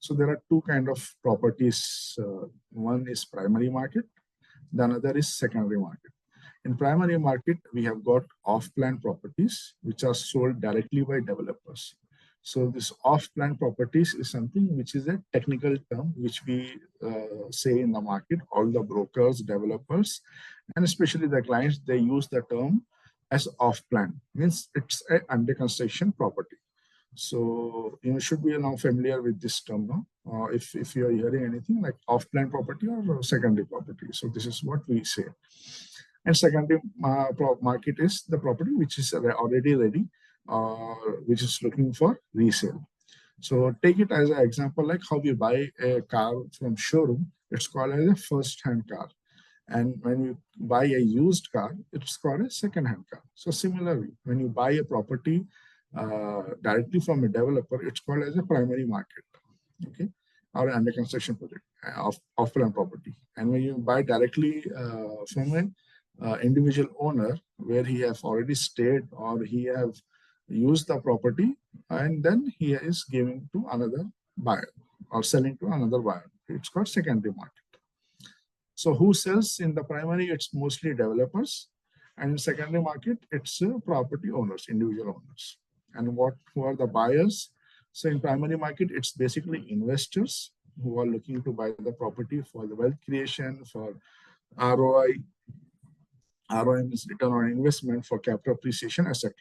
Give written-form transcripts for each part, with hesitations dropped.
So there are two kind of properties. One is primary market, the another is secondary market. In primary market, we have got off-plan properties which are sold directly by developers. So this off-plan properties is something which is a technical term which we say in the market. All the brokers, developers, and especially the clients, they use the term as off-plan. Means it's a under construction property. So you should be now familiar with this term now. If you are hearing anything like off-plan property or secondary property. So this is what we say. And secondary market is the property which is already ready, which is looking for resale. So take it as an example, like how we buy a car from showroom, it's called as a first-hand car. And when you buy a used car, it's called a second-hand car. So similarly, when you buy a property directly from a developer, it's called as a primary market, okay, or under construction project of off-plan property. And when you buy directly from a individual owner where he have already stayed or he have used the property and then he is giving to another buyer or selling to another buyer. It's called secondary market. So who sells in the primary? It's mostly developers, and in secondary market, it's property owners, individual owners. And who are the buyers? So in primary market, it's basically investors who are looking to buy the property for the wealth creation, for ROI. ROI is return on investment, for capital appreciation, etc.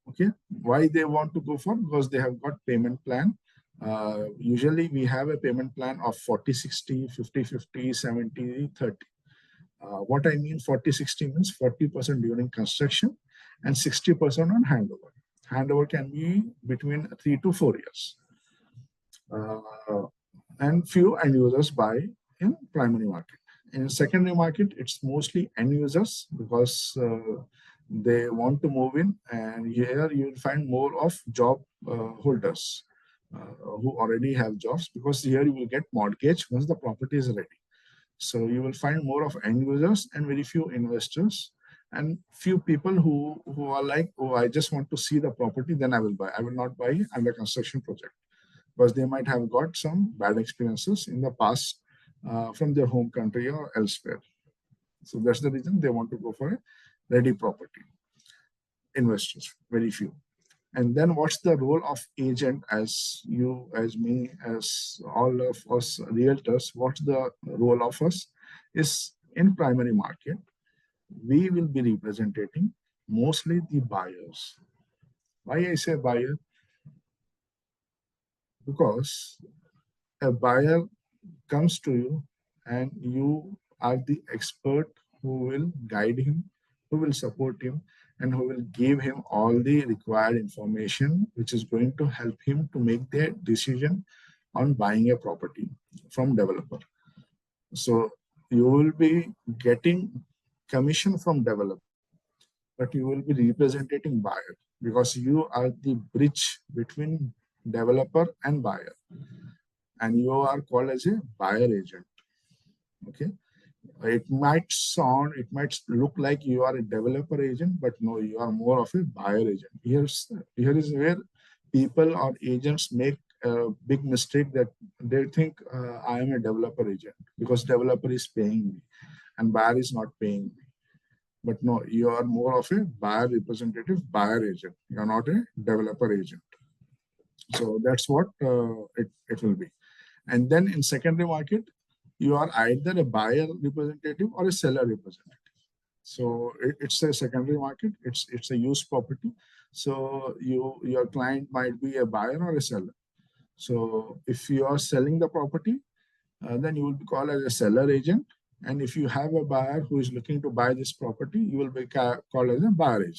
Okay, why they want to go for? Because they have got payment plan. Usually we have a payment plan of 40-60, 50-50, 70-30. What I mean 40-60 means 40% during construction and 60% on handover. Handover can be between 3 to 4 years. And few end users buy in primary market. In secondary market, it's mostly end users because they want to move in, and here you will find more of job holders who already have jobs, because here you will get mortgage once the property is ready. So you will find more of end users and very few investors, and few people who are like, oh, I just want to see the property, then I will buy. I will not buy under construction project, because they might have got some bad experiences in the past from their home country or elsewhere. So that's the reason they want to go for a ready property. Investors, very few. And then what's the role of agent, as you, as me, as all of us realtors? What's the role of us is in primary market, we will be representing mostly the buyers. Why I say buyer? Because a buyer comes to you and you are the expert who will guide him, who will support him, and who will give him all the required information which is going to help him to make the decision on buying a property from developer. So you will be getting commission from developer, but you will be representing buyer, because you are the bridge between developer and buyer, and you are called as a buyer agent. Okay, it might sound, it might look like you are a developer agent, but no, you are more of a buyer agent. Here is where people or agents make a big mistake, that they think I am a developer agent because developer is paying me and buyer is not paying me. But no, you are more of a buyer representative, buyer agent. You are not a developer agent. So that's what it will be. And then in secondary market, you are either a buyer representative or a seller representative. So it's a secondary market. It's a used property. So your client might be a buyer or a seller. So if you are selling the property, then you will be called as a seller agent. And if you have a buyer who is looking to buy this property, you will be called as a buyer agent.